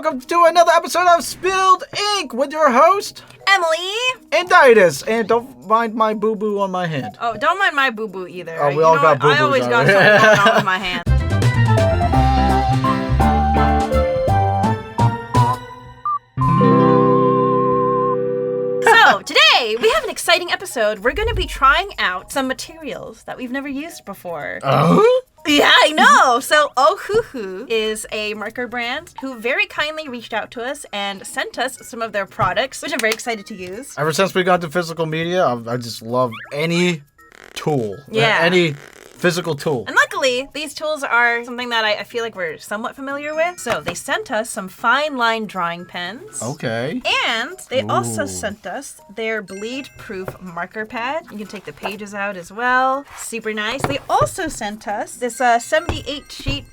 welcome to another episode of Spilled Ink with your host, Emily. And Daidus. And don't mind my boo-boo on my hand. Oh, don't mind my boo-boo either. Oh, we all got boo-boos. I always got something going on with my hand. So, today, we have an exciting episode. We're going to be trying out some materials that we've never used before. Yeah, I know. So Ohuhu is a marker brand who very kindly reached out to us and sent us some of their products, which I'm very excited to use. Ever since we got to physical media, I just love any tool. Yeah. Any physical tool. And luckily, these tools are something that I feel like we're somewhat familiar with. So they sent us some fine line drawing pens. Okay. And they also sent us their bleed-proof marker pad. You can take the pages out as well. Super nice. They also sent us this 78-sheet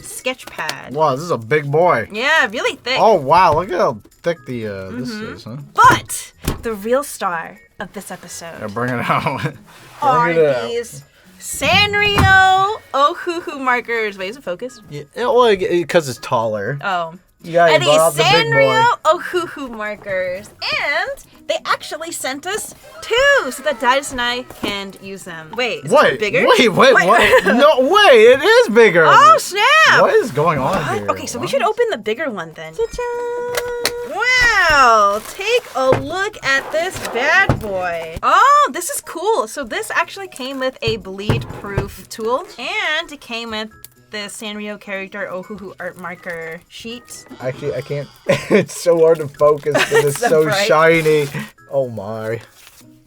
sketch pad. Wow, this is a big boy. Yeah, really thick. Oh, wow. Look at how thick the this is, huh? But the real star of this episode Yeah, bring it out. are Bring it out. these Sanrio Ohuhu markers. Wait, is it focused? Yeah, well, because it's taller. Oh. Yeah, And you these brought out the big Sanrio boy. Ohuhu markers. And they actually sent us two so that Daidus and I can use them. Wait, is this bigger? Wait, what? No, wait, it is bigger. Oh, snap! What is going on here? Okay, so we should open the bigger one then. Wow, take a look at this bad boy. Oh, this is cool. So this actually came with a bleed-proof tool, and it came with the Sanrio character Ohuhu art marker sheet. Actually, I can't. It's so hard to focus because it's so bright. shiny. Oh my.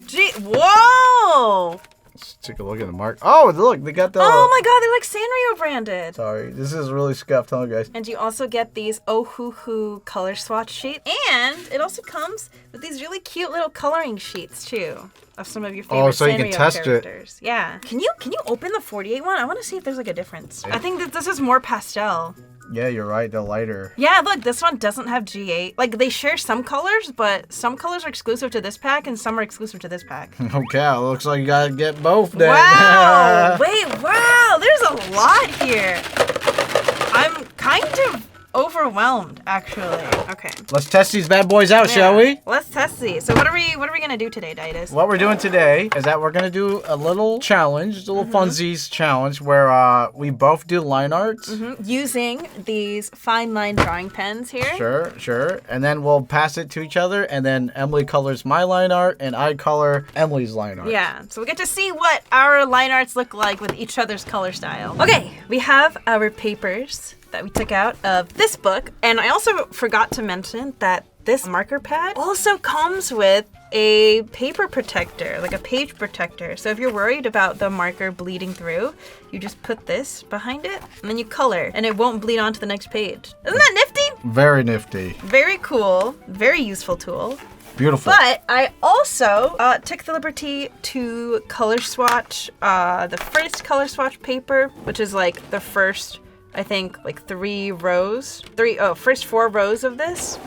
Gee, whoa! Let's take a look at the mark. Oh, look, they got the. Oh my god, they're like Sanrio branded. Sorry, this is really scuffed, huh, guys? And you also get these Ohuhu color swatch sheets. And it also comes with these really cute little coloring sheets too of some of your favorite so you can Sanrio test it. characters. Yeah. Can you open the 48 one? I want to see if there's like a difference. I think that this is more pastel. Yeah, you're right. They're lighter. Yeah, look, this one doesn't have G8. Like, they share some colors, but some colors are exclusive to this pack and some are exclusive to this pack. Okay, looks like you gotta get both then. Wow! Wait, wow! There's a lot here. I'm kind of overwhelmed, actually. Okay. Let's test these bad boys out, shall we? Let's test these. So what are we gonna do today, Daidus? What we're doing today is that we're gonna do a little challenge, a little funsies challenge, where we both do line arts. Using these fine line drawing pens here. Sure. And then we'll pass it to each other, and then Emily colors my line art, and I color Emily's line art. Yeah, so we get to see what our line arts look like with each other's color style. Okay, we have our papers that we took out of this book, and I also forgot to mention that this marker pad also comes with a paper protector, like a page protector. So if you're worried about the marker bleeding through, you just put this behind it, and then you color, and it won't bleed onto the next page. Isn't that nifty? Very nifty. Very cool. Very useful tool. Beautiful. But I also took the liberty to color swatch the first color swatch paper, which is like the first, I think, like first 4 rows of this.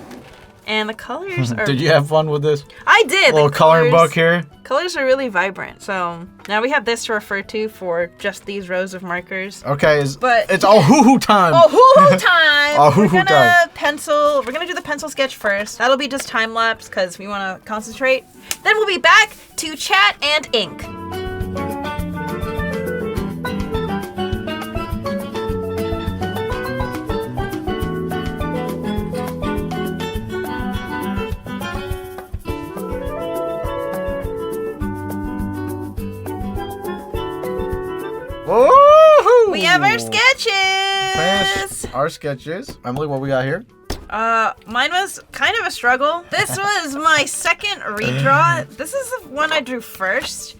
And the colors are... Did you have fun with this? I did! Little coloring book here? Colors are really vibrant. So now we have this to refer to for just these rows of markers. Okay, it's But Ohuhu time! Ohuhu time! Ohuhu We're time. We're gonna do the pencil sketch first. That'll be just time lapse because we want to concentrate. Then we'll be back to chat and ink. Woohoo! We have our sketches! Finish our sketches. Emily, what we got here? Mine was kind of a struggle. This was my second redraw. This is the one I drew first.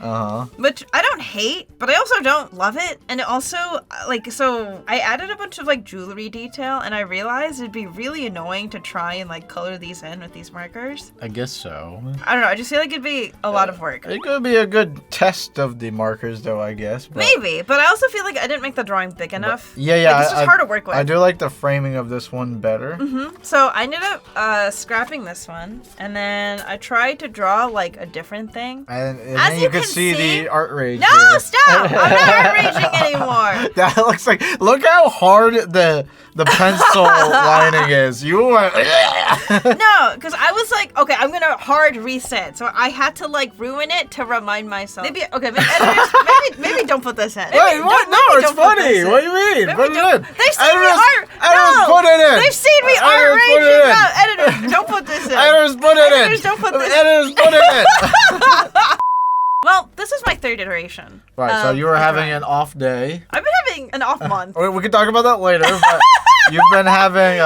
Which I don't hate, but I also don't love it. And it also, so I added a bunch of, jewelry detail, and I realized it'd be really annoying to try and, color these in with these markers. I guess so. I don't know, I just feel like it'd be a lot of work. It could be a good test of the markers, though, I guess. But... Maybe, but I also feel like I didn't make the drawing big enough. Yeah. This was hard to work with. I do like the framing of this one better. So I ended up scrapping this one, and then I tried to draw like a different thing. And then you can see the art rage. No, here. stop! I'm not art raging anymore. That looks like. Look how hard the pencil lining is. You went. No, because I was like, okay, I'm gonna hard reset, so I had to like ruin it to remind myself. Maybe okay, maybe, editors, maybe don't put this in. Wait, what? No, it's funny. What do you mean? Put it in. They've seen me art. Editors, put it in. They've seen me art raging. No, editors, don't put this in. Editors, put it in. Editors, don't put this in. Editors, put it in. Well, this is my third iteration. Right, so you were having an off day. I've been having an off month. We can talk about that later, but you've been having,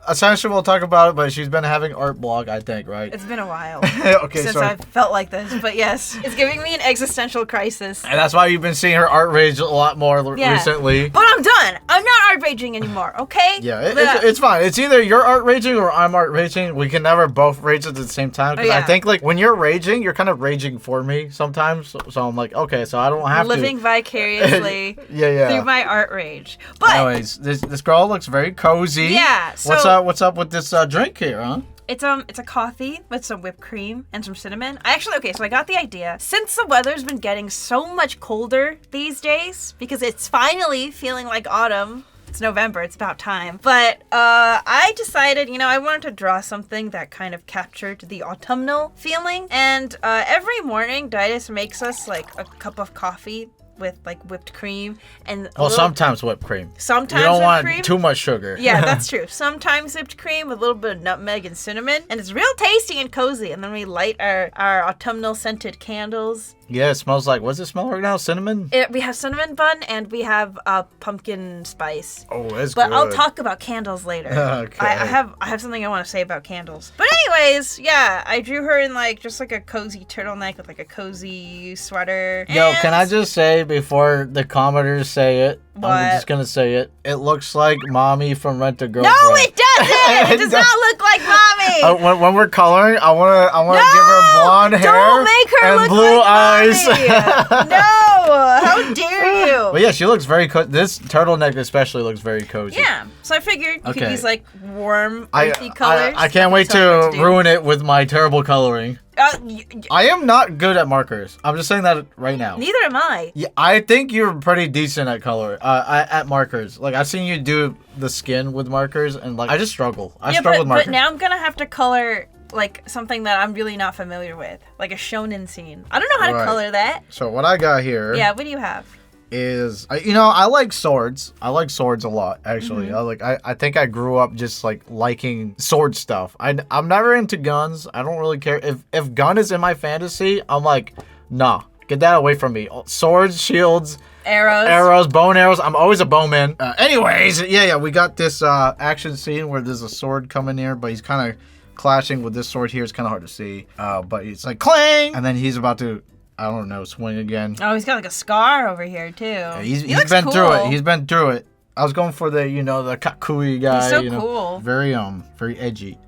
essentially we'll talk about it, but she's been having art blog, I think, right? It's been a while Okay, since so I've felt like this, but yes, it's giving me an existential crisis. and that's why you've been seeing her art rage a lot more recently. But I'm done. I'm not art raging anymore, okay? Yeah, it's fine. It's either you're art raging or I'm art raging. We can never both rage at the same time. Because I think, like, when you're raging, you're kind of raging for me sometimes. So I'm like, okay, so I don't have living vicariously through my art rage. But anyways, this girl looks very cozy. Yeah. So What's up with this drink here, huh? It's a coffee with some whipped cream and some cinnamon. So I got the idea. Since the weather's been getting so much colder these days, because it's finally feeling like autumn. It's November, it's about time. But I decided, I wanted to draw something that kind of captured the autumnal feeling. And every morning, Daidus makes us like a cup of coffee with like whipped cream and sometimes whipped cream. Sometimes you don't want cream. too much sugar. Yeah, that's true. Sometimes whipped cream with a little bit of nutmeg and cinnamon, and it's real tasty and cozy. And then we light our autumnal scented candles. Yeah, it smells like, what's it smell right now? Cinnamon? We have cinnamon bun and we have pumpkin spice. Oh, that's but good. I'll talk about candles later. Okay. I have something I want to say about candles. But anyways, yeah, I drew her in like just like a cozy turtleneck with like a cozy sweater. Yo, can I just say before the commenters say it? What? I'm just gonna say it. It looks like Mommy from Rent a Girlfriend. No, it doesn't. It does not look like Mommy. When we're coloring, I wanna give her blonde hair don't make her and look blue like eyes. Mommy. No, how dare you? But yeah, she looks very cozy. This turtleneck especially looks very cozy. Yeah, so I figured you could use like warm, earthy I colors. I can't wait to ruin it with my terrible coloring. I am not good at markers. I'm just saying that right now. Neither am I. Yeah, I think you're pretty decent at color, at markers. Like, I've seen you do the skin with markers, and like I just struggle. I struggle with markers. But now I'm gonna have to color like something that I'm really not familiar with, like a shonen scene. I don't know how to color that. So what I got here. Yeah, what do you have? Is I like swords. I like swords a lot, actually. I think I grew up just like liking sword stuff. I'm never into guns. I don't really care if gun is in my fantasy. I'm like, nah, get that away from me. Swords, shields, arrows, bow and arrows. I'm always a bowman. Anyways, yeah, we got this action scene where there's a sword coming here, but he's kind of clashing with this sword here. It's kind of hard to see, but it's like clang, and then he's about to, I don't know, swing again. Oh, he's got like a scar over here too. Yeah, he's been through it. He's been through it. I was going for the, the kakui guy. He's so cool. Very edgy.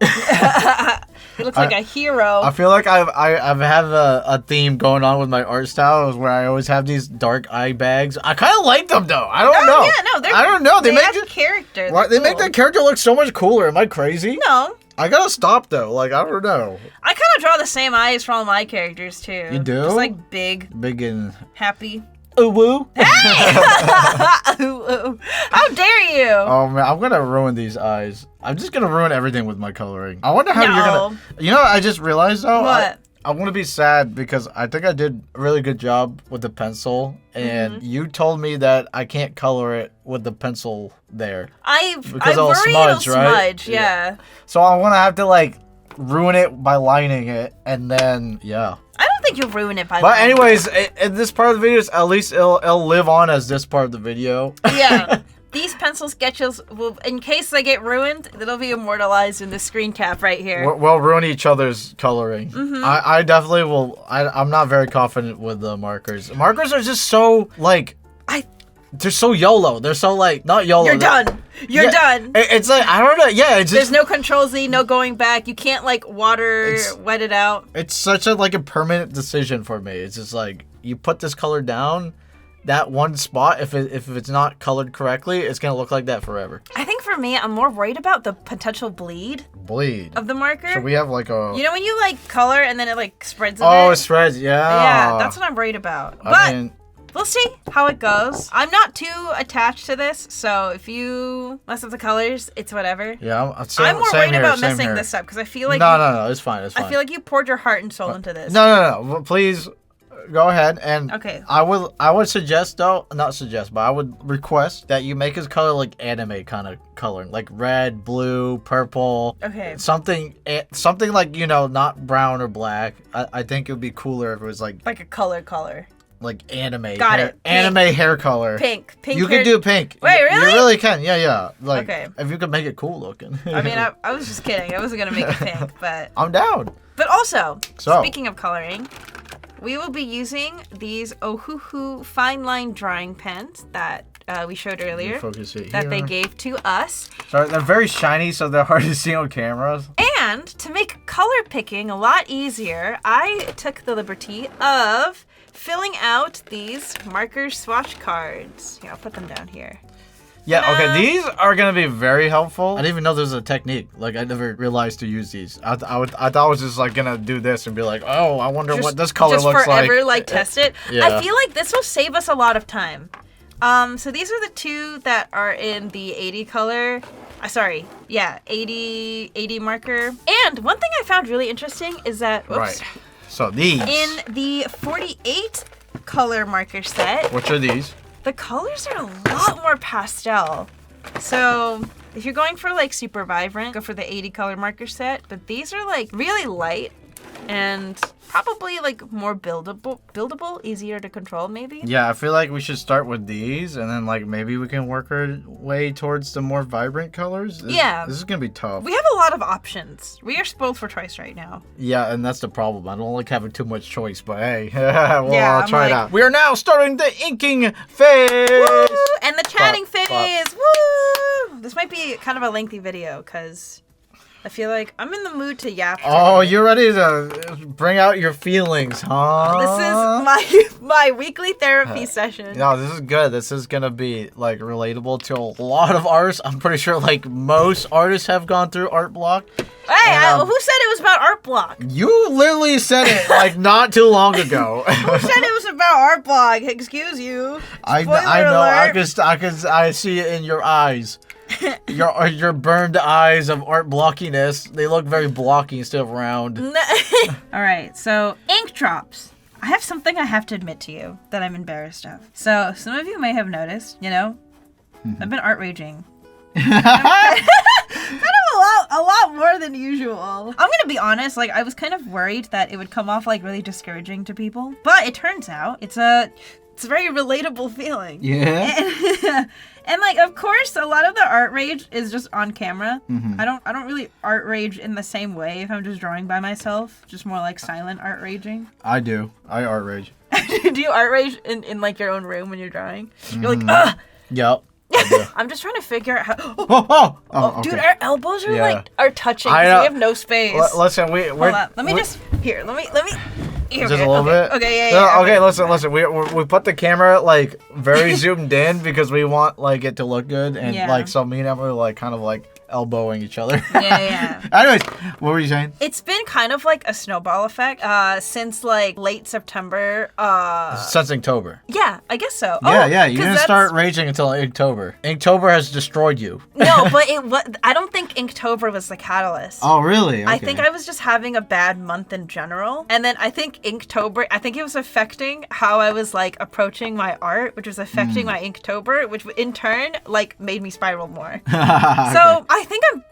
He looks like a hero. I feel like I've a theme going on with my art style where I always have these dark eye bags. I kind of like them though. I don't know. Yeah, no, I don't know. They make the character. They make that character look so much cooler. Am I crazy? No. I gotta stop though. Like, I don't know. I kind of draw the same eyes for all my characters too. You do? Just like big and happy. Ooh-woo. Hey! Ooh. How dare you? Oh man, I'm gonna ruin these eyes. I'm just gonna ruin everything with my coloring. I wonder how you're gonna. You know what I just realized though? What? I want to be sad because I think I did a really good job with the pencil, and you told me that I can't color it with the pencil there. I worry it'll smudge, yeah. So I want to have to like ruin it by lining it, and then I don't think you'll ruin it by. But anyways, in this part of the video, at least it'll live on as this part of the video. Yeah. These pencil sketches will, in case they get ruined, it'll be immortalized in the screen cap right here. We'll ruin each other's coloring. I definitely will. I'm not very confident with the markers. Markers are just so like they're so YOLO. They're so like not YOLO. You're done. You're done. It's like I don't know. Yeah, it's there's no Control Z, no going back. You can't like wet it out. It's such a permanent decision for me. It's just like you put this color down. that one spot, if it's not colored correctly, it's gonna look like that forever. I think for me, I'm more worried about the potential bleed of the marker. So we have like a... You know when you like color and then it like spreads a bit? Oh, it spreads, yeah. Yeah, that's what I'm worried about. But we'll see how it goes. I'm not too attached to this, so if you mess up the colors, it's whatever. Yeah, I'm more worried about messing this up because I feel like no, it's fine. I feel like you poured your heart and soul into this. No. Please go ahead and okay. I would suggest though, not suggest, but I would request that you make his color like anime kind of coloring, like red, blue, purple. Okay. Something like, you know, not brown or black. I think it would be cooler if it was like a color. Like anime. Got it. Anime hair color. Pink. You can do pink. Wait, really? You really can. Yeah. Like, okay. If you could make it cool looking. I mean, I was just kidding. I wasn't gonna make it pink, but I'm down. But also, speaking of coloring, we will be using these Ohuhu fine line drawing pens that we showed earlier that they gave to us. So they're very shiny, so they're hard to see on cameras. And to make color picking a lot easier, I took the liberty of filling out these marker swatch cards. Here, I'll put them down here. Yeah, okay, these are gonna be very helpful. I didn't even know there was a technique. Like, I never realized to use these. I thought I was just like gonna do this and be like, oh, I wonder what this color looks like. Just forever, like test it. Yeah. I feel like this will save us a lot of time. So these are the two that are in the 80 color. 80 marker. And one thing I found really interesting is that, right. So these. In the 48 color marker set. Which are these? The colors are a lot more pastel. So if you're going for like super vibrant, go for the 80 color marker set. But these are like really light and probably like more buildable, easier to control maybe. Yeah, I feel like we should start with these and then like maybe we can work our way towards the more vibrant colors. This is gonna be tough. We have a lot of options. We are spoiled for choice right now. Yeah, and that's the problem. I don't like having too much choice, but hey, I'll try it out. We are now starting the inking phase! Woo! And the chatting phase! Woo! This might be kind of a lengthy video because I feel like I'm in the mood to yap. Oh, you're ready to bring out your feelings, huh? This is my weekly therapy session. No, this is good. This is gonna be like relatable to a lot of artists. I'm pretty sure like most artists have gone through art block. Hey, who said it was about art block? You literally said it like not too long ago. Who said it was about art block? Excuse you. I know. I see it in your eyes. Your burned eyes of art blockiness. They look very blocky instead of round. All right, so ink drops. I have something I have to admit to you that I'm embarrassed of. So some of you may have noticed, you know, I've been art raging. Kind of a lot more than usual. I'm gonna be honest, like I was kind of worried that it would come off like really discouraging to people, but it turns out it's a very relatable feeling. Yeah. And like, of course, a lot of the art rage is just on camera. I don't really art rage in the same way if I'm just drawing by myself. Just more like silent art raging. I do. I art rage. Do you art rage in like your own room when you're drawing? You're like, ugh. Yep. I'm just trying to figure out how. Okay. Dude, our elbows are touching. So we have no space. Listen, we're. Hold on. Let me. Just a little bit? Okay, yeah. Okay, listen. We put the camera, like, very zoomed in because we want, like, it to look good. And, like, so me and Emily were, like, kind of, like, elbowing each other. Yeah. Anyways, what were you saying? It's been kind of like a snowball effect since, like, late September. Since Inktober. Yeah, I guess so. Yeah. You didn't start raging until Inktober. Inktober has destroyed you. No, but I don't think Inktober was the catalyst. Oh, really? Okay. I think I was just having a bad month in general. And then I think Inktober, it was affecting how I was, like, approaching my art, which was affecting my Inktober, which in turn, like, made me spiral more. So I think I'm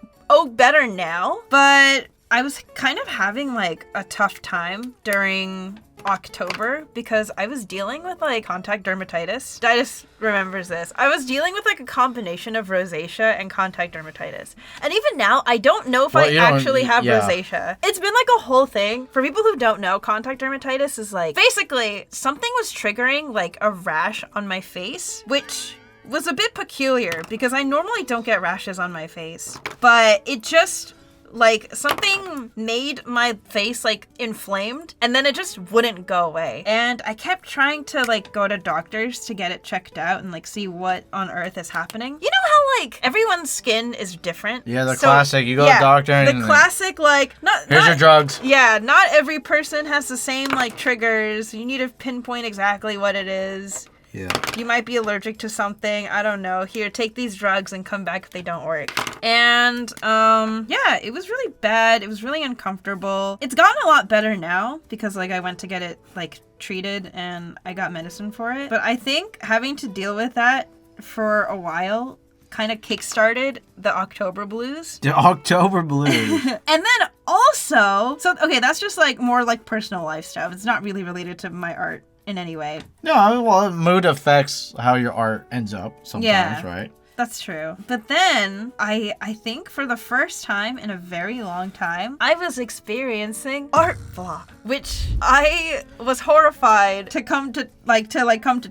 better now, but I was kind of having, like, a tough time during October because I was dealing with, like, contact dermatitis. Daidus remembers this. I was dealing with, like, a combination of rosacea and contact dermatitis. And even now, I don't know if I actually have rosacea. It's been, like, a whole thing. For people who don't know, contact dermatitis is, like, basically something was triggering, like, a rash on my face, which was a bit peculiar because I normally don't get rashes on my face. But it just Like, something made my face, like, inflamed, and then it just wouldn't go away. And I kept trying to, like, go to doctors to get it checked out and, like, see what on earth is happening. You know how, like, everyone's skin is different? Yeah, the classic. You go to the doctor and... The classic, like... Here's your drugs. Yeah, not every person has the same, like, triggers. You need to pinpoint exactly what it is. Yeah. You might be allergic to something. I don't know. Here, take these drugs and come back if they don't work. And, yeah, it was really bad. It was really uncomfortable. It's gotten a lot better now because, like, I went to get it, like, treated and I got medicine for it. But I think having to deal with that for a while kind of kickstarted the October blues. The October blues. And then also, so, okay, that's just, like, more, like, personal life stuff. It's not really related to my art in any way. No, well, mood affects how your art ends up sometimes, right? That's true. But then, I think for the first time in a very long time, I was experiencing art block, which I was horrified to come to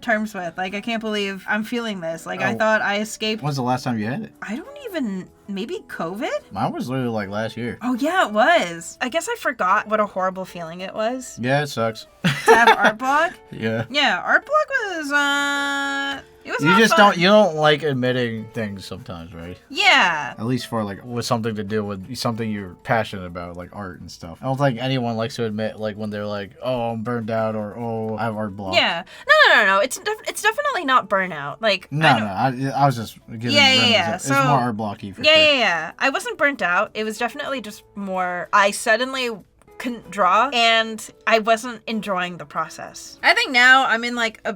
terms with. Like, I can't believe I'm feeling this. Like, I thought I escaped. When's the last time you had it? I don't even... Maybe COVID? Mine was literally like last year. Oh, yeah, it was. I guess I forgot what a horrible feeling it was. Yeah, it sucks. To have art block? Yeah. Yeah, art block was, it was You not just fun. you don't like admitting things sometimes, right? Yeah. At least for like with something to do with something you're passionate about, like art and stuff. I don't think anyone likes to admit like when they're like, oh, I'm burned out or oh, I have art block. Yeah. No. It's definitely not burnout. Like, No. I was just giving Yeah. It's So, more art blocky for sure. Yeah. I wasn't burnt out. It was definitely just more, I suddenly couldn't draw and I wasn't enjoying the process. I think now I'm in like a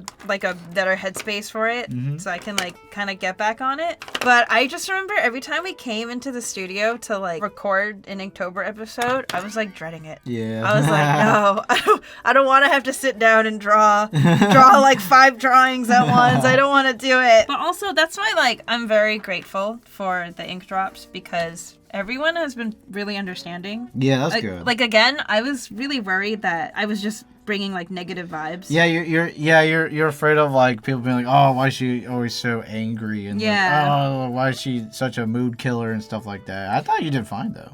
better headspace for it, so I can like kind of get back on it. But I just remember every time we came into the studio to like record an Inktober episode, I was like dreading it. Yeah. I was like, no, I don't want to have to sit down and draw like 5 drawings at once. I don't want to do it. But also that's why like I'm very grateful for the ink drops because everyone has been really understanding. Yeah, that's good. Like again, I was really worried that I was just bringing like negative vibes. Yeah, you're afraid of like people being like, oh, why is she always so angry and like, oh, why is she such a mood killer and stuff like that. I thought you did fine though.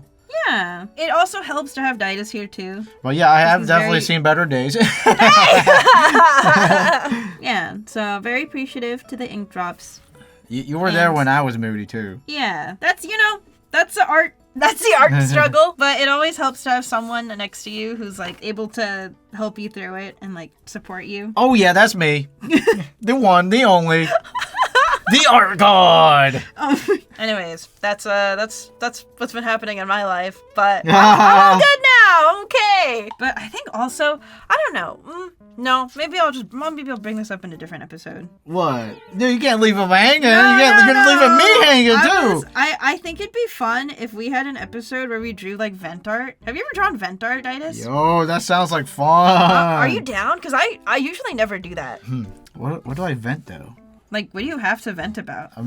Yeah, it also helps to have Daidus here too. Well, yeah, I have definitely seen better days. Yeah, so very appreciative to the ink drops. You were there when I was moody too. Yeah, that's the art struggle, but it always helps to have someone next to you who's like able to help you through it and like support you. Oh yeah, that's me. The one, the only. The art god. Anyways, that's what's been happening in my life, but I'm all good now. I'm okay. But I think also, I don't know. No, maybe I'll bring this up in a different episode. What? No, you can't leave him hanging. No, You're leaving me hanging too. I think it'd be fun if we had an episode where we drew like vent art. Have you ever drawn vent art, Daidus? Yo, that sounds like fun. Are you down? Because I usually never do that. What do I vent though? Like, what do you have to vent about? I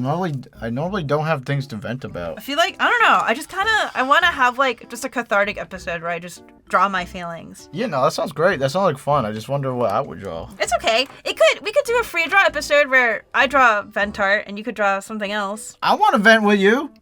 normally don't have things to vent about. I feel like, I don't know, I want to have, like, just a cathartic episode where I just draw my feelings. Yeah, no, that sounds great. That sounds like fun. I just wonder what I would draw. It's okay. We could do a free draw episode where I draw vent art and you could draw something else. I want to vent with you.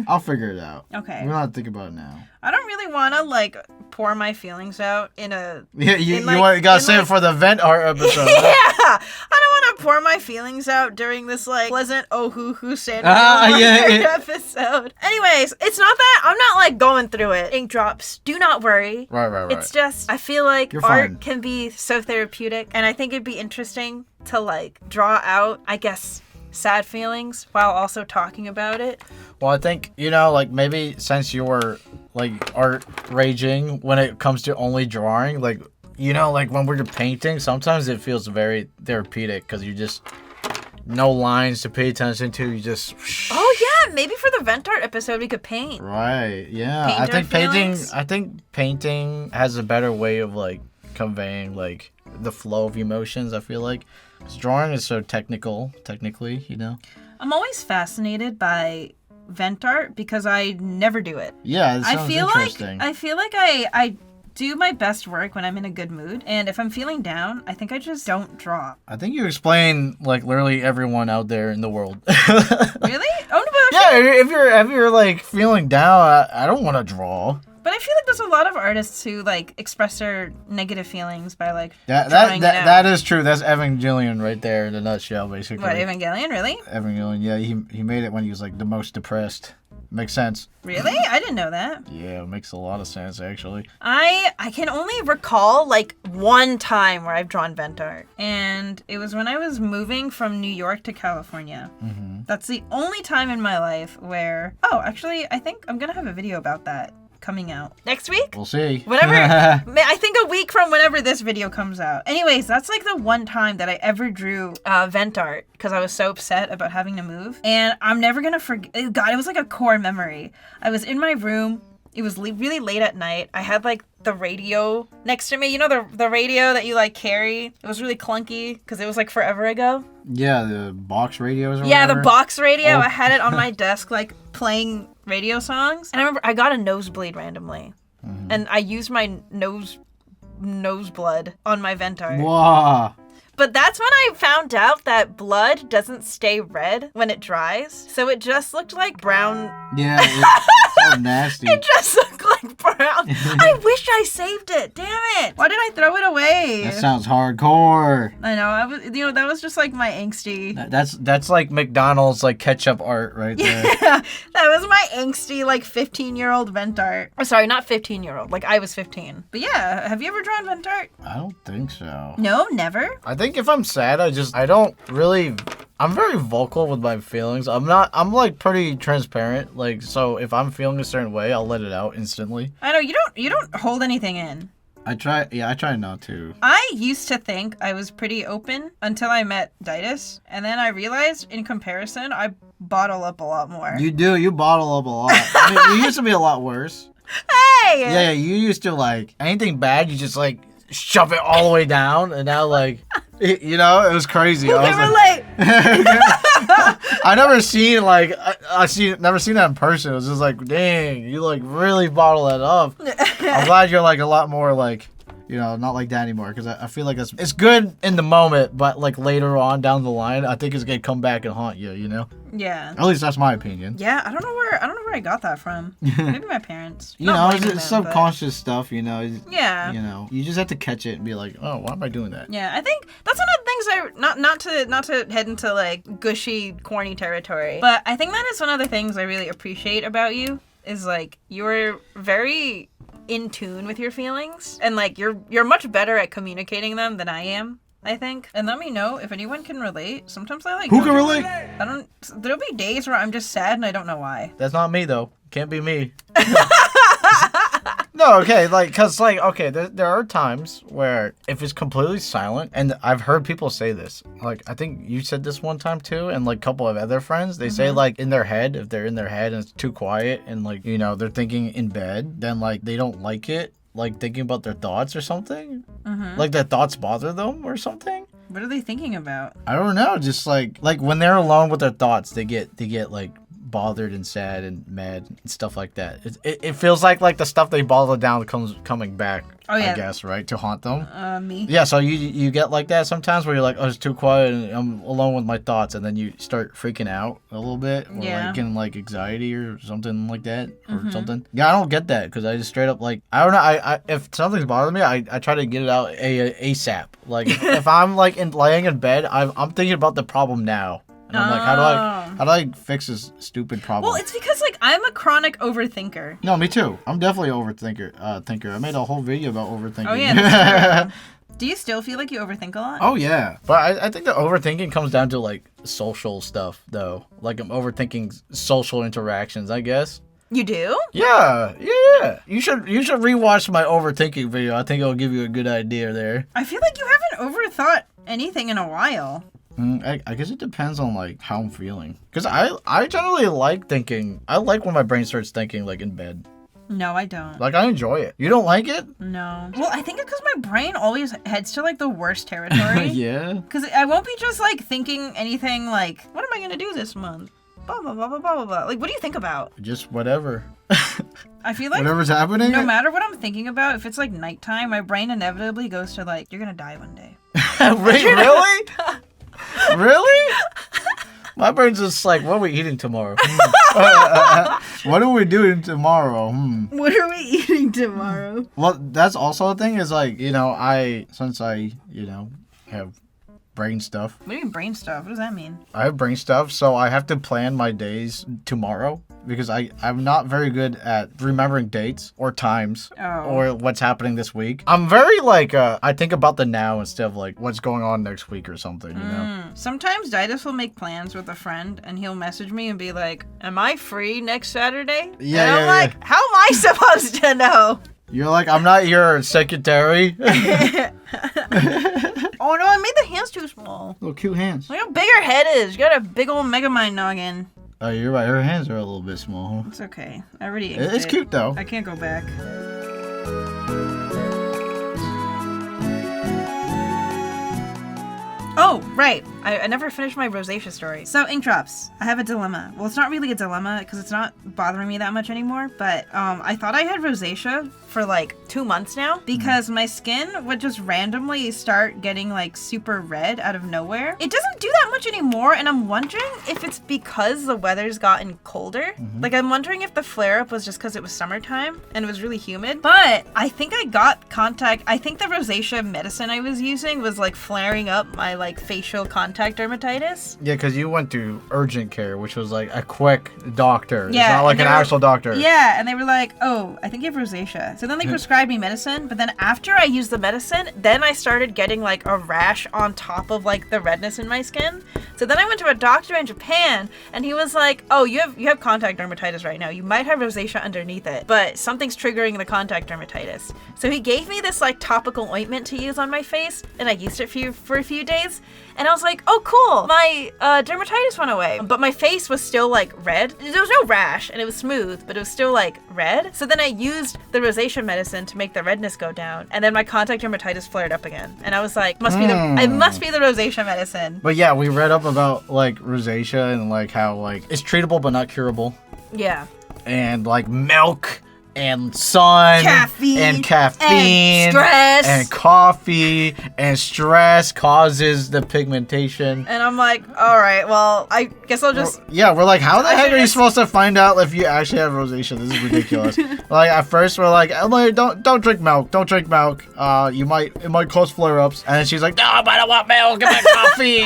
I'll figure it out. Okay. We don't have to think about it now. I don't really want to, like, pour my feelings out in a... Yeah, you gotta save it for the vent art episode. Yeah! I don't want to pour my feelings out during this, like, pleasant Ohuhu Sanrio episode. Anyways, it's not that... I'm not, like, going through it. Ink drops. Do not worry. Right. It's just... I feel like You're art fine. can be so therapeutic, and I think it'd be interesting to, like, draw out, I guess... sad feelings while also talking about it. Well, I think, like maybe since you're like art raging when it comes to only drawing, like, like when we're painting, sometimes it feels very therapeutic because you just no lines to pay attention to. You just. Oh yeah, maybe for the vent art episode we could paint. Right. Yeah. Paint I think painting has a better way of like conveying like the flow of emotions. I feel like. Drawing is so technically, I'm always fascinated by vent art because I never do it. Yeah, it sounds interesting. I feel like I do my best work when I'm in a good mood. And if I'm feeling down, I think I just don't draw. I think you explain like literally everyone out there in the world. Really? Oh, no, but Yeah, if you're like feeling down, I don't want to draw. But I feel like there's a lot of artists who like express their negative feelings by like That is true. That's Evangelion right there in a nutshell, basically. What, Evangelion? Really? Evangelion, yeah. He made it when he was like the most depressed. Makes sense. Really? I didn't know that. Yeah, it makes a lot of sense actually. I can only recall like one time where I've drawn vent art, and it was when I was moving from New York to California. Mm-hmm. That's the only time in my life where. Oh, actually, I think I'm gonna have a video about that coming out next week. We'll see. Whatever. I think a week from whenever this video comes out. Anyways, that's like the one time that I ever drew vent art because I was so upset about having to move, and I'm never gonna forget. God, it was like a core memory. I was in my room. It was really late at night. I had like the radio next to me. You know the radio that you like carry? It was really clunky because it was like forever ago. Yeah, the box radios or Yeah, whatever. the box radio. Oh. I had it on my desk like playing radio songs. And I remember I got a nosebleed randomly. Mm-hmm. And I used my nose blood on my vent art. Wow. But that's when I found out that blood doesn't stay red when it dries. So it just looked like brown. Yeah, it's so nasty. It just looked like brown. I wish I saved it. Damn it. Why did I throw it away? That sounds hardcore. I know. That was just like my angsty. That's like McDonald's like ketchup art right there. Yeah, that was my angsty like 15-year-old vent art. Oh, sorry, not 15-year-old. Like I was 15. But yeah, have you ever drawn vent art? I don't think so. No, never. I think if I'm sad, I'm very vocal with my feelings. I'm like pretty transparent. Like, so if I'm feeling a certain way, I'll let it out instantly. I know, you don't hold anything in. I try not to. I used to think I was pretty open until I met Daidus, and then I realized in comparison, I bottle up a lot more. You do, you bottle up a lot. I mean, you used to be a lot worse. Hey! Yeah, you used to like, anything bad, you just like, shove it all the way down, and now like, you know, it was crazy. Who can relate? I never seen like never seen that in person. It was just like, dang, you like really bottle that up. I'm glad you're like a lot more like, you know, not like that anymore, because I feel like it's good in the moment, but like later on down the line, I think it's gonna come back and haunt you. You know? Yeah. At least that's my opinion. Yeah, I don't know where I got that from. Maybe my parents. You know, it's subconscious stuff. You know. Yeah. You know, you just have to catch it and be like, oh, why am I doing that? Yeah, I think that's one of the things not to head into like gushy, corny territory, but I think that is one of the things I really appreciate about you is like you're very in tune with your feelings, and like you're much better at communicating them than I am, I think. And let me know if anyone can relate. Sometimes I like Who can relate? There'll be days where I'm just sad and I don't know why. That's not me though. Can't be me. No, okay, like, cause like, okay, there are times where if it's completely silent, and I've heard people say this, like, I think you said this one time too, and like a couple of other friends, they say like in their head, if they're in their head and it's too quiet and like, you know, they're thinking in bed, then like they don't like it, like thinking about their thoughts or something, like their thoughts bother them or something. What are they thinking about? I don't know, just like when they're alone with their thoughts, they get like bothered and sad and mad and stuff like that. It feels like the stuff they bottled down coming back. Oh, yeah. I guess, right, to haunt them. Me. Yeah, so you get like that sometimes where you're like, oh, it's too quiet and I'm alone with my thoughts, and then you start freaking out a little bit, or like getting like anxiety or something like that, or something. Yeah, I don't get that, because I just straight up like, I don't know. I if something's bothering me, I try to get it out ASAP. Like if I'm like laying in bed, I'm thinking about the problem now. And I'm like, how do I fix this stupid problem? Well, it's because like I'm a chronic overthinker. No, me too. I'm definitely thinker. I made a whole video about overthinking. Oh yeah. That's true. Do you still feel like you overthink a lot? Oh yeah, but I think the overthinking comes down to like social stuff though. Like I'm overthinking social interactions, I guess. You do? Yeah. You should rewatch my overthinking video. I think it'll give you a good idea there. I feel like you haven't overthought anything in a while. I guess it depends on like how I'm feeling, because I generally like thinking. I like when my brain starts thinking like in bed. No, I don't. Like I enjoy it. You don't like it? No. Well, I think it's because my brain always heads to like the worst territory. Yeah. Because I won't be just like thinking anything like, what am I gonna do this month? Blah blah blah blah blah blah. Like, what do you think about? Just whatever. I feel like whatever's happening. no matter what I'm thinking about, if it's like nighttime, my brain inevitably goes to like, you're gonna die one day. Really? Really? My brain's just like, what are we eating tomorrow? What are we doing tomorrow? What are we eating tomorrow? Well, that's also a thing is like, since I have brain stuff. What do you mean brain stuff? What does that mean? I have brain stuff, so I have to plan my days tomorrow because I'm not very good at remembering dates or times or what's happening this week. I'm very like, I think about the now instead of like what's going on next week or something, you know? Sometimes Daidus will make plans with a friend and he'll message me and be like, am I free next Saturday? Yeah, and I'm like, how am I supposed to know? You're like, I'm not your secretary. Oh no, I made the hands too small. Little cute hands. Look how big her head is. You got a big old Megamind noggin. Oh, you're right. Her hands are a little bit small. It's okay. I already ate It's cute though. I can't go back. Oh, right. I never finished my rosacea story. So, ink drops. I have a dilemma. Well, it's not really a dilemma because it's not bothering me that much anymore, but I thought I had rosacea for like 2 months now because my skin would just randomly start getting like super red out of nowhere. It doesn't do that much anymore, and I'm wondering if it's because the weather's gotten colder. Like, I'm wondering if the flare-up was just because it was summertime and it was really humid, but I think I got contact. I think the rosacea medicine I was using was like flaring up my like facial contact dermatitis. Yeah, because you went to urgent care, which was like a quick doctor. Yeah, it's not like an actual doctor. Yeah, and they were like, oh, I think you have rosacea. So then they prescribed me medicine, but then after I used the medicine, then I started getting like a rash on top of like the redness in my skin. So then I went to a doctor in Japan, and he was like, oh, you have contact dermatitis right now. You might have rosacea underneath it, but something's triggering the contact dermatitis. So he gave me this like topical ointment to use on my face, and I used it for a few days, and I was like, oh, cool. My dermatitis went away, but my face was still like red. There was no rash, and it was smooth, but it was still like red. So then I used the rosacea medicine to make the redness go down, and then my contact dermatitis flared up again. And I was like, it must be the rosacea medicine. But yeah, we read up about like rosacea and like how like it's treatable but not curable. Yeah. And like milk and sun caffeine and stress and coffee and stress causes the pigmentation. And I'm like, all right, well, I guess I'll just we're like, how the heck are you supposed to find out if you actually have rosacea? This is ridiculous. Like at first we're like, Emily, don't drink milk, it might cause flare-ups. And then she's like, no, but I don't want milk, give me coffee.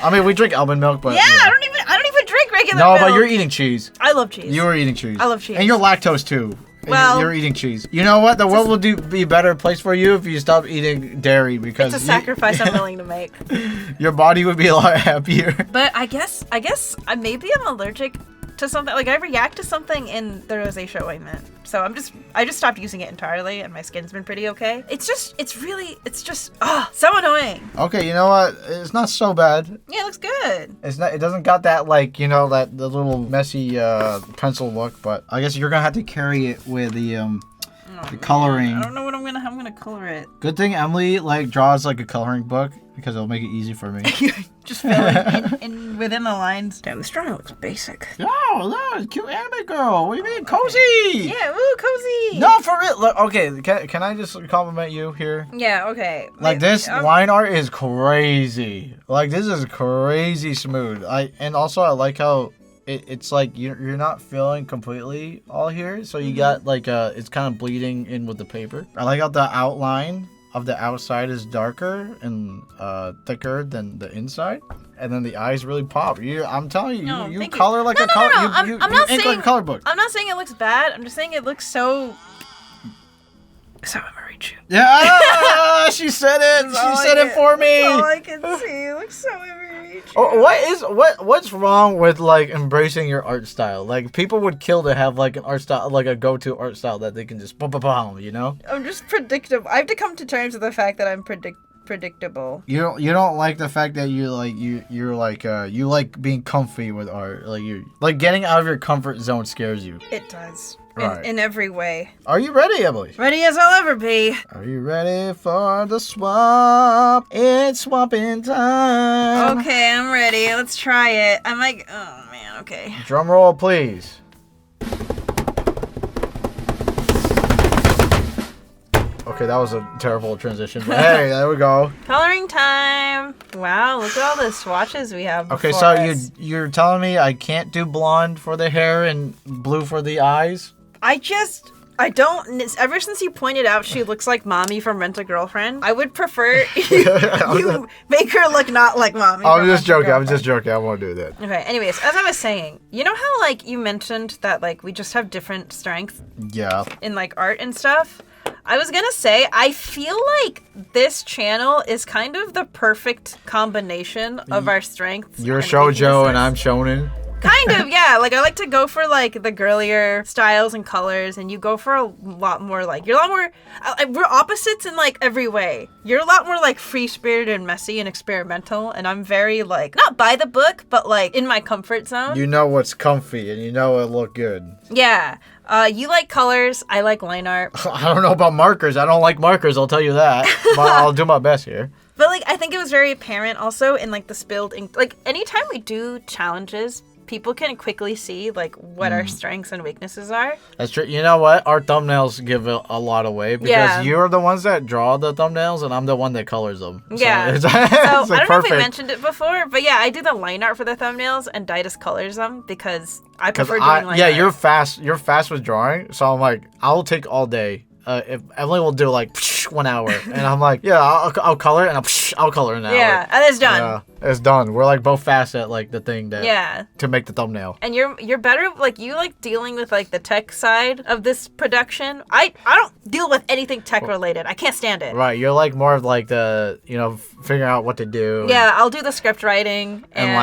I mean, we drink almond milk, but I don't even drink regular milk. milk. No, but you're eating cheese. I love cheese. You are eating cheese. I love cheese. And you're lactose too. Well, you're eating cheese. You know what? The world will be a better place for you if you stop eating dairy because it's a sacrifice I'm willing to make. Your body would be a lot happier. But I guess maybe I'm allergic to something. Like I react to something in the rosacea ointment. So I just stopped using it entirely, and my skin's been pretty okay. It's just so annoying. Okay, you know what? It's not so bad. Yeah, it looks good. It doesn't got that like the little messy pencil look, but I guess you're gonna have to carry it with the coloring. I don't know how I'm gonna color it. Good thing Emily like draws like a coloring book because it'll make it easy for me. Just fill it in within the lines. Damn, this drawing looks basic. Oh, look, cute anime girl. What do you mean, cozy? Yeah, ooh, cozy. No, for real. Look, okay, can I just compliment you here? Yeah, okay. Like this line art is crazy. Like this is crazy smooth. I like how it's like you're not filling completely all here, so you got like it's kind of bleeding in with the paper. I like how the outline of the outside is darker and thicker than the inside, and then the eyes really pop. I'm telling you, you color like a color. You ink like a color book. I'm not saying it looks bad. I'm just saying it looks so Emirichu. Yeah, she said it. She said it for me. That's all I can see. It looks so Emirichu. Oh, what's wrong with like embracing your art style? Like people would kill to have like an art style, like a go-to art style that they can just boom, you know? I'm just predictable. I have to come to terms with the fact that I'm predictable. You don't like the fact that you like being comfy with art. Like you like getting out of your comfort zone scares you. It does. Right. In every way. Are you ready, Emily? Ready as I'll ever be. Are you ready for the swamp? It's swamping time. Okay, I'm ready. Let's try it. I'm like, oh man, okay. Drum roll, please. Okay, that was a terrible transition. But hey, there we go. Coloring time. Wow, look at all the swatches we have. Okay, before so us. you're telling me I can't do blonde for the hair and blue for the eyes? I don't. Ever since you pointed out she looks like Mommy from Rent a Girlfriend, I would prefer you make her look not like Mommy. I'm just joking. I'm just joking. I won't do that. Okay. Anyways, as I was saying, you know how like you mentioned that like we just have different strengths Yeah. in like art and stuff. I was gonna say, I feel like this channel is kind of the perfect combination of our strengths. You're and shoujo and weaknesses. I'm shonen. Kind of, yeah. Like, I like to go for, like, the girlier styles and colors, and you go for a lot more, like, you're a lot more, we're opposites in, like, every way. You're a lot more, like, free-spirited and messy and experimental, and I'm very, like, not by the book, but, like, in my comfort zone. You know what's comfy and you know it look good. Yeah. You like colors, I like line art. I don't know about markers. I don't like markers, I'll tell you that. But I'll do my best here. But, like, I think it was very apparent also in, like, the spilled ink. Like, anytime we do challenges, people can quickly see like what our strengths and weaknesses are. That's true. You know what? Our thumbnails give a lot away because Yeah. you're the ones that draw the thumbnails and I'm the one that colors them. Yeah. So, it's So like I don't know if perfect. we mentioned it before, but yeah, I do the line art for the thumbnails and Daidus colors them because I prefer doing line art. You're fast. You're fast with drawing. So I'm like, I'll take all day. If Emily will do like 1 hour, and I'm like, yeah, I'll color it, and I'll color in an hour. Yeah, and it's done. Yeah, it's done. We're like both fast at like the thing that Yeah. to make the thumbnail. And you're better like you like dealing with like the tech side of this production. I don't deal with anything tech related. I can't stand it. Right, you're like more of like the figuring out what to do. Yeah, I'll do the script writing and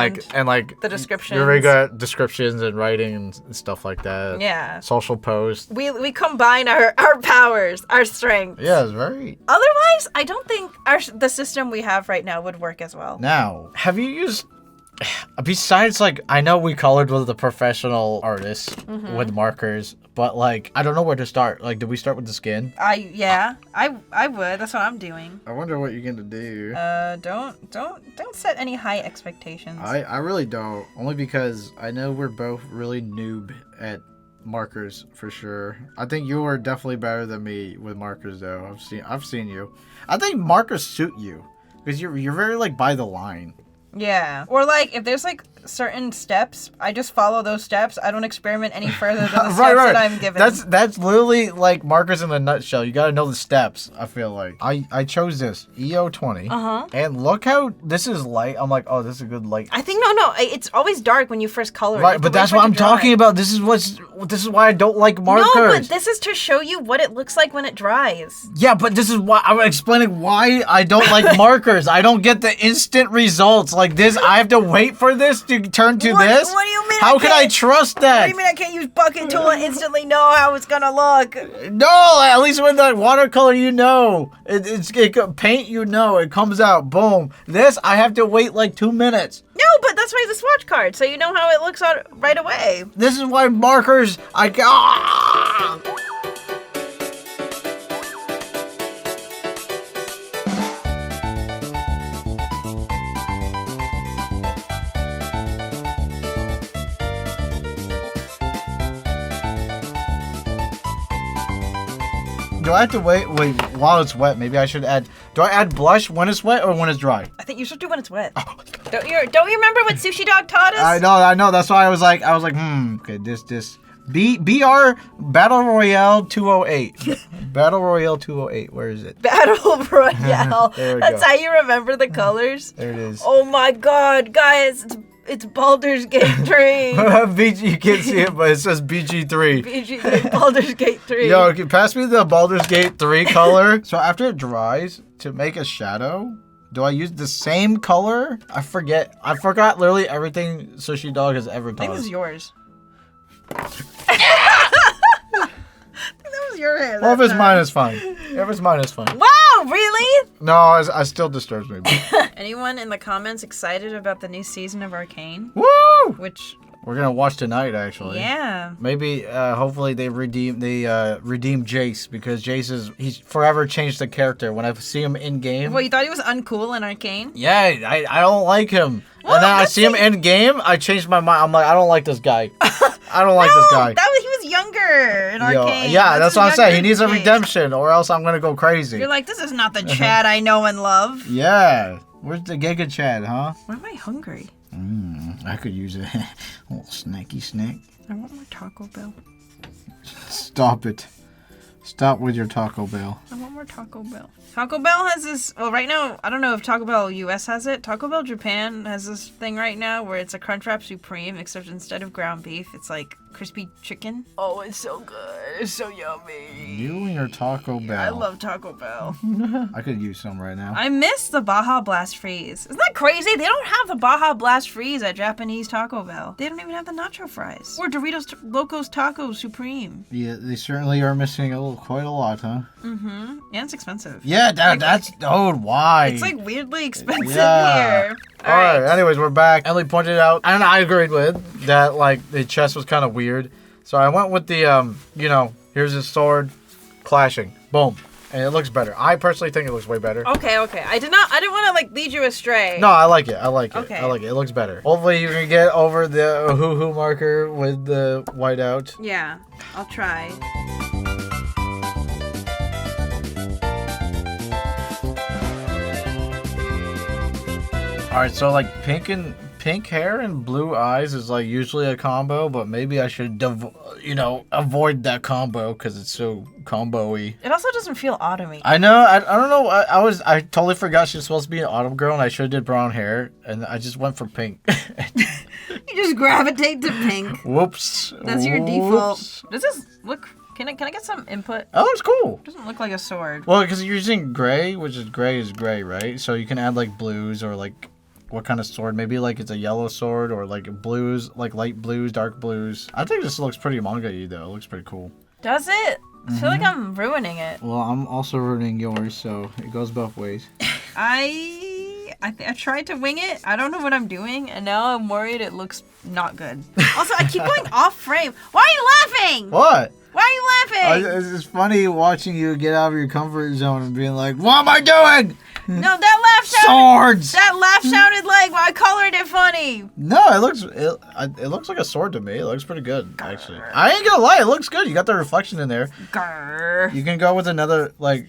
like the descriptions. You're really good at descriptions and writing and stuff like that. Yeah. Social posts. We combine our powers, our strengths. Yeah, it's very. Otherwise, I don't think the system we have right now would work as well. Now, have you used? Besides, like, I know we colored with the professional artists with markers, but like, I don't know where to start. Like, do we start with the skin? I would. That's what I'm doing. I wonder what you're gonna do. Don't set any high expectations. I really don't. Only because I know we're both really noob at markers for sure. I think you are definitely better than me with markers though. I've seen you. I think markers suit you because you're very like by the line. Yeah. Or like if there's like certain steps, I just follow those steps. I don't experiment any further than the steps that I'm given. That's literally like markers in a nutshell. You gotta know the steps, I feel like. I chose this EO20. And look how this is light. I'm like, oh, this is a good light. I think no, it's always dark when you first color it. Right, but that's what I'm talking about. This is why I don't like markers. No, but this is to show you what it looks like when it dries. Yeah, but this is why I'm explaining why I don't like markers. I don't get the instant results like this. I have to wait for this to turn to this. What do you mean? How can I trust that? What do you mean I can't use bucket tool and instantly know how it's gonna look? No, at least with the watercolor, you know. It paint, you know. It comes out, boom. This, I have to wait like 2 minutes. No, but that's why it's a swatch card, so you know how it looks out right away. This is why markers, Do I have to wait while it's wet? Maybe I should add. Do I add blush when it's wet or when it's dry? I think you should do when it's wet. Don't you remember what Sushi Dog taught us? I know. That's why I was like, Okay, this. BR Battle Royale 208. Battle Royale 208. Where is it? Battle Royale. There we That's go. how you remember the colors. There it is. Oh my God, guys! It's Baldur's Gate 3. You can't see it, but it says BG3. BG3, Baldur's Gate 3. Yo, pass me the Baldur's Gate 3 color. So after it dries, to make a shadow, do I use the same color? I forget. I forgot literally everything Sushi Dog has ever I taught think us. this is yours. That was your hair. Well, if it's mine, it's fine. If it's mine, it's fine. Wow, really? No, it still disturbs me. Anyone in the comments excited about the new season of Arcane? Woo! Which, We're gonna watch tonight, actually. yeah. Maybe, hopefully they redeem Jace, because he's forever changed the character. When I see him in game, Well, you thought he was uncool in Arcane? yeah, I don't like him. Well, and then I let's see him in game, I changed my mind. I'm like, I don't like this guy. I don't like this guy. He was younger. in Arcane. Yeah, that's what I'm saying. He needs a Case. redemption, or else I'm gonna go crazy. You're like, this is not the Chad I know and love. Yeah. Where's the Giga Chad, huh? Why am I hungry? I could use a little snacky snack. I want more Taco Bell. Stop it. Stop with your Taco Bell. I want more Taco Bell. Taco Bell has this, well, right now, I don't know if Taco Bell US has it. Taco Bell Japan has this thing right now where it's a Crunchwrap Supreme, except instead of ground beef, it's like crispy chicken. Oh, it's so good. It's so yummy. You and your Taco Bell. I love Taco Bell. I could use some right now. I miss the Baja Blast Freeze. Isn't that crazy? They don't have the Baja Blast Freeze at Japanese Taco Bell. They don't even have the nacho fries. Or Doritos Locos Tacos Supreme. Yeah, they certainly are missing quite a lot, huh? Mm-hmm. And it's expensive. Yeah, that's why? It's like weirdly expensive Yeah. here. All right. Anyways, we're back. Emily pointed out, and I agreed with, that like the chest was kind of weird. So I went with the, here's his sword, clashing, boom, and it looks better. I personally think it looks way better. Okay. I didn't want to like lead you astray. No, I like it. Okay. I like it. It looks better. Hopefully you can get over the Ohuhu marker with the whiteout. Yeah, I'll try. All right, so like pink hair and blue eyes is like usually a combo, but maybe I should avoid that combo because it's so combo-y. It also doesn't feel autumny. I know. I don't know. I totally forgot she was supposed to be an autumn girl, and I should have did brown hair, and I just went for pink. You just gravitate to pink. Whoops. That's your default. Does this look? Can I get some input? Oh, it's cool. It doesn't look like a sword. Well, because you're using gray, which is gray, right? So you can add like blues or like what kind of sword? Maybe like it's a yellow sword or like blues, like light blues, dark blues. I think this looks pretty manga-y though. It looks pretty cool. Does it? I feel like I'm ruining it. Well, I'm also ruining yours, so it goes both ways. I tried to wing it. I don't know what I'm doing, and now I'm worried it looks not good. Also, I keep going off frame. Why are you laughing? What? Why are you laughing? It's funny watching you get out of your comfort zone and being like, what am I doing? No, that laugh sounded... Swords! That laugh sounded like I colored it funny. No, it looks like a sword to me. It looks pretty good, actually. I ain't gonna lie, it looks good. You got the reflection in there. Grr. You can go with another, like,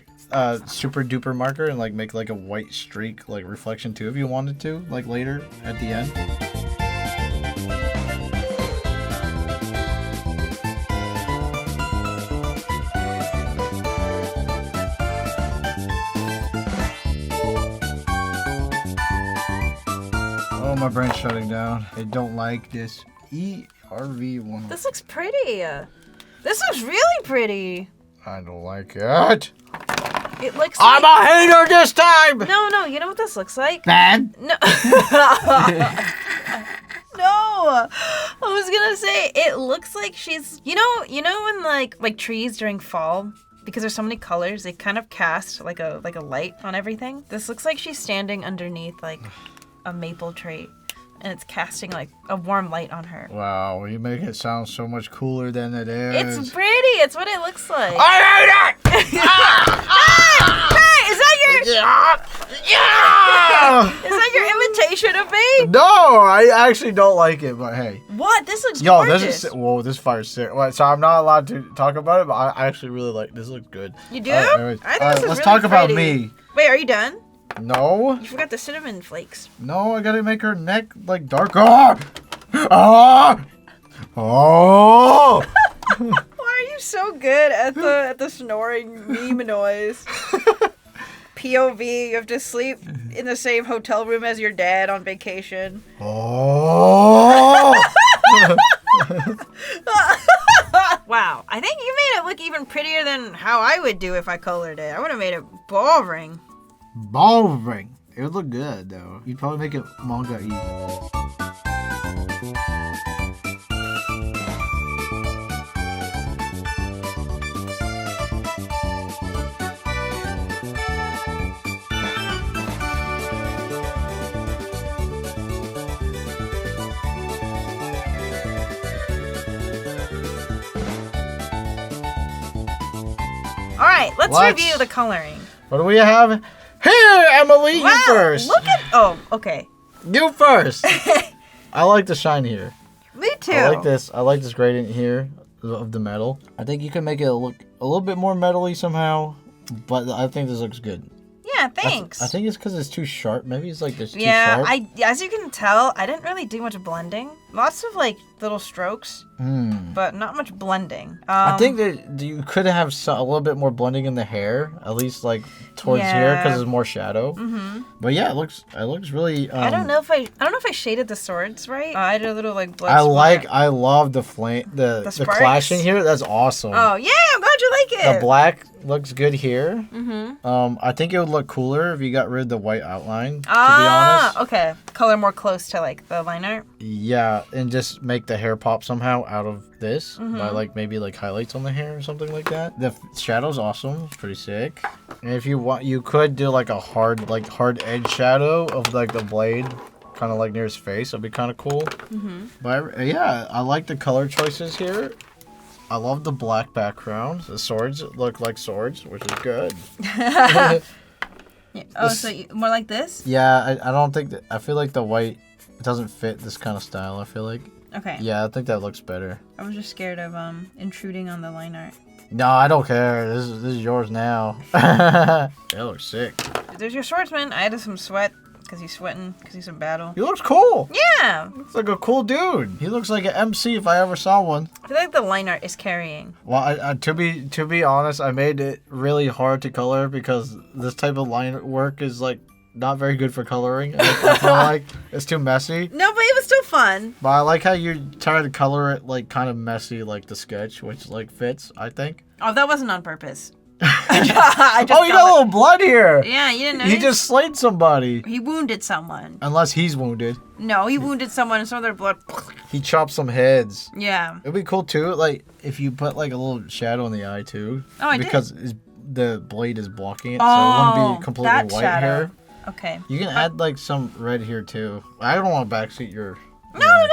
super duper marker and, like, make, like, a white streak, like, reflection, too, if you wanted to, like, later at the end. Oh, my brain's shutting down. I don't like this. ERV1. This looks pretty. This looks really pretty. I don't like it. It looks I'm like... a hater this time! No, you know what this looks like? Bad? No. No. I was gonna say, it looks like she's... You know when like trees during fall, because there's so many colors, they kind of cast like a light on everything? This looks like she's standing underneath like a maple tree, and it's casting like a warm light on her. Wow, you make it sound so much cooler than it is. It's pretty. It's what it looks like. I hate it! Hey, is that your... Yeah! Is that your imitation of me? No, I actually don't like it, but hey. What? This looks Yo, gorgeous. this fire's sick. Well, so I'm not allowed to talk about it, but I actually really like this. Looks good. You do? Anyways, I think this is let's really talk about pretty. me. Wait, are you done? No. You forgot the cinnamon flakes. No, I gotta make her neck like darker. Ah! Ah! Oh! Why are you so good at the snoring meme noise? POV, you have to sleep in the same hotel room as your dad on vacation. Oh! Wow, I think you made it look even prettier than how I would do if I colored it. I would have made it boring. Boring. It would look good though. You'd probably make it manga-y. All right, let's review the coloring. What do we have here, Emily? Wow, You first. look at... Oh, okay. You first. I like the shine here. Me too. I like this gradient here. of the metal. I think you can make it look a little bit more metally somehow, but I think this looks good. Yeah, thanks. I think it's because it's too sharp. Maybe it's like this too yeah, sharp. as you can tell, I didn't really do much blending. Lots of like little strokes, but not much blending. I think that you could have a little bit more blending in the hair, at least like towards here, because there's more shadow. But yeah, it looks really. I don't know if I shaded the swords right. I did a little like blood. I love the flame, the clashing here. That's awesome. Oh yeah, I'm glad you like it. The black looks good here. I think it would look cooler if you got rid of the white outline. To be honest. Okay. Color more close to like the line art. Yeah, and just make the hair pop somehow out of this by like maybe like highlights on the hair or something like that. The shadow's awesome. It's pretty sick. And if you want, you could do like a hard edge shadow of like the blade, kind of like near his face. That'd be kind of cool. But yeah, I like the color choices here. I love the black background. The swords look like swords, which is good. So more like this? Yeah, I don't think that. I feel like the white doesn't fit this kind of style. I feel like. Okay. Yeah, I think that looks better. I was just scared of intruding on the line art. No, I don't care. This is yours now. That looks sick. There's your swordsman. I added some sweat because he's sweating because he's in battle. He looks cool. Yeah. Looks like a cool dude. He looks like an MC if I ever saw one. I feel like the line art is carrying. Well, to be honest, I made it really hard to color because this type of line work is like not very good for coloring. I feel like it's too messy. No, but it was still fun. But I like how you try to color it like kind of messy, like the sketch, which like fits. I think. Oh, that wasn't on purpose. You got a little blood here. Yeah, you didn't know. He just slayed somebody. He wounded someone. Unless he's wounded. No, he wounded someone and some of their blood. He chopped some heads. Yeah. It'd be cool too, like if you put like a little shadow in the eye too. Oh, I because the blade is blocking it, Oh, so it wouldn't be completely that white shadow. here. Okay. You can add like some red here too. I don't want to backseat your. No,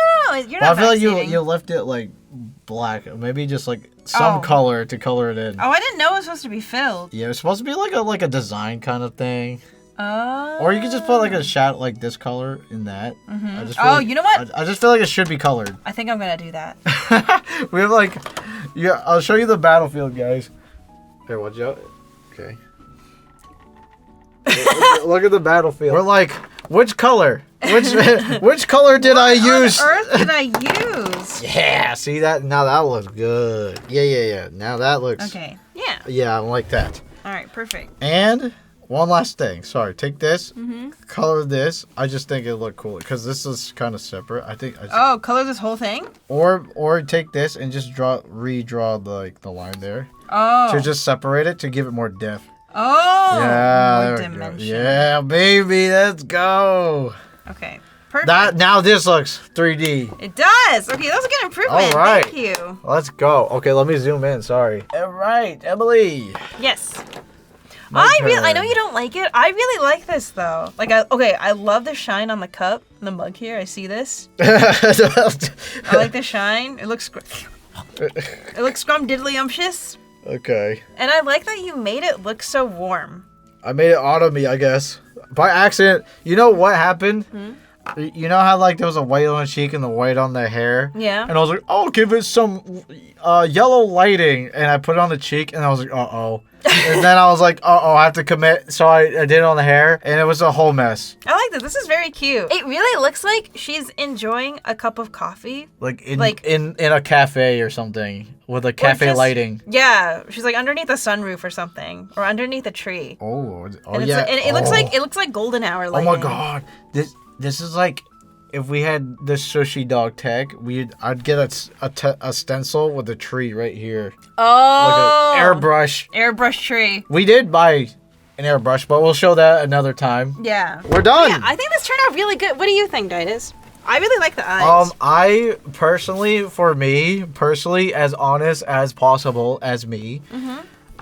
you're not. I feel like backseating. you left it like black, maybe just like some color to color it in. Oh, I didn't know it was supposed to be filled. Yeah, it's supposed to be like a design kind of thing. Oh. Or you could just put like a shadow like this color in that. I just feel like, you know what? I just feel like it should be colored. I think I'm gonna do that. We have like, yeah. I'll show you the battlefield, guys. Here, watch out. Okay. Look at the battlefield. We're like, which color? Which color did I use? What on earth did I use? Yeah, see that? Now that looks good. Yeah. Now that looks. Okay. Yeah. Yeah, I like that. All right. Perfect. And one last thing. Sorry, take this, color this. I just think it look cool because this is kind of separate. I think. Color this whole thing. Or take this and just redraw the line there. Oh. To just separate it to give it more depth. Oh. Yeah. More There we go. dimension. Yeah, baby, let's go. Okay. Perfect. Now this looks 3D. It does. Okay, that was a good improvement. All right. Thank you. Let's go. Okay, let me zoom in. Sorry. All right, Emily. Yes. My I know turn. you don't like it. I really like this though. Like, I love the shine on the cup, the mug here. I see this. I like the shine. It looks scrumdiddlyumptious. Okay. And I like that you made it look so warm. I made it auto me, I guess. By accident. You know what happened? You know how like there was a white on the cheek and the white on the hair? Yeah. And I was like, I'll give it some yellow lighting. And I put it on the cheek and I was like, uh-oh. And then I was like, uh-oh, I have to commit. So I did it on the hair and it was a whole mess. I like this. This is very cute. It really looks like she's enjoying a cup of coffee. Like in a cafe or something with a cafe just- lighting. Yeah. She's like underneath a sunroof or something. Or underneath a tree. Oh And yeah. and it looks like golden hour Oh lighting. my god. This is like if we had the sushi dog tag, I'd get a stencil with a tree right here. Oh. Like an airbrush. Airbrush tree. We did buy an airbrush, but we'll show that another time. Yeah. We're done. Yeah, I think this turned out really good. What do you think, Daidus? I really like the eyes. I personally, as honest as possible as me,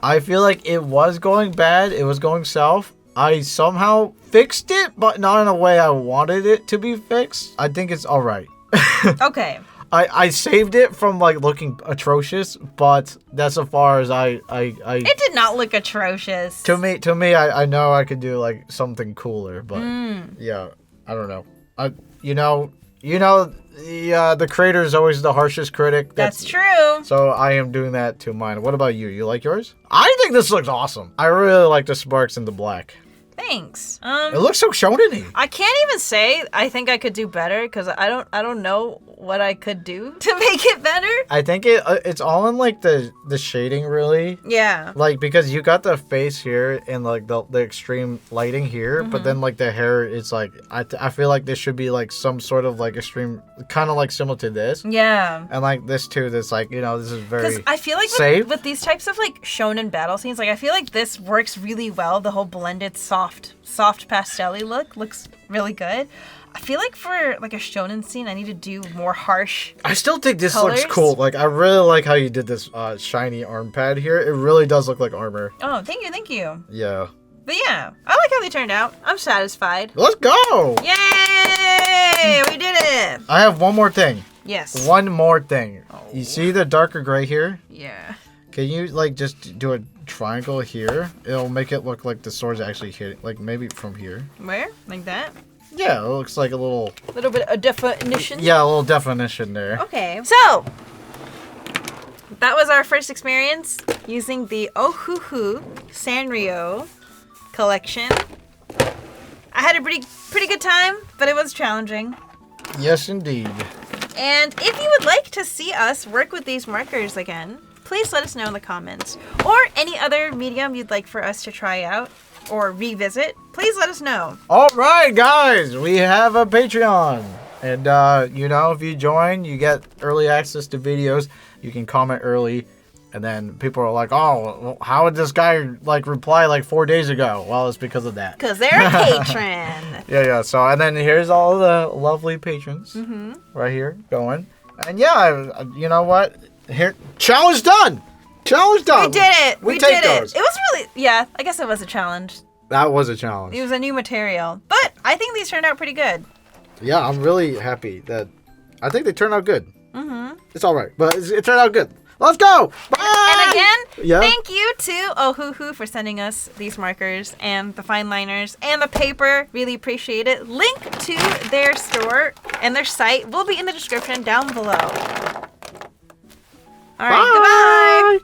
I feel like it was going bad. It was going south. I somehow fixed it, but not in a way I wanted it to be fixed. I think it's all right. Okay. I saved it from like looking atrocious, but that's as far as I It did not look atrocious. to me I know I could do like something cooler, but yeah, I don't know. you know, the creator is always the harshest critic. That's true. So I am doing that to mine. What about you? You like yours? I think this looks awesome. I really like the sparks in the black. Thanks. It looks so shonen-y. I can't even say I think I could do better because I don't know what I could do to make it better. I think it's all in like the shading really. Yeah. Like because you got the face here and like the extreme lighting here, but then like the hair it's like I feel like this should be like some sort of like extreme kind of like similar to this. Yeah. And like this too, this like this is very Because I feel like safe. with these types of like shonen battle scenes, like I feel like this works really well. The whole blended soft pastel-y look looks really good. I feel like for like a shonen scene, I need to do more harsh. I still think this colors. looks cool. Like I really like how you did this shiny arm pad here. It really does look like armor. Oh, thank you. Yeah. But yeah, I like how they turned out. I'm satisfied. Let's go. Yay! We did it. I have one more thing. Yes. One more thing. You see the darker gray here? Yeah. Can you like just do a triangle here? It'll make it look like the sword's actually hitting, like maybe from here. Where? Like that? Yeah, it looks like a little Bit of definition. Yeah, a little definition there. Okay. So that was our first experience using the Ohuhu Sanrio collection. I had a pretty good time, but it was challenging. Yes, indeed. And if you would like to see us work with these markers again, please let us know in the comments. Or any other medium you'd like for us to try out or revisit, please let us know. All right, guys, we have a Patreon. And, if you join, you get early access to videos. You can comment early. And then people are like, oh, well, how would this guy, like, reply, like, 4 days ago? Well, it's because of that. Because they're a patron. Yeah. So, and then here's all the lovely patrons right here going. And, yeah, you know what? Here, challenge done. Challenge done. We did it. We take did those. it. It was really, yeah, I guess it was a challenge. That was a challenge. It was a new material. But I think these turned out pretty good. Yeah, I'm really happy that I think they turned out good. It's all right, but it turned out good. Let's go. Bye. And again, thank you to Ohuhu for sending us these markers and the fine liners and the paper. Really appreciate it. Link to their store and their site will be in the description down below. All right, goodbye.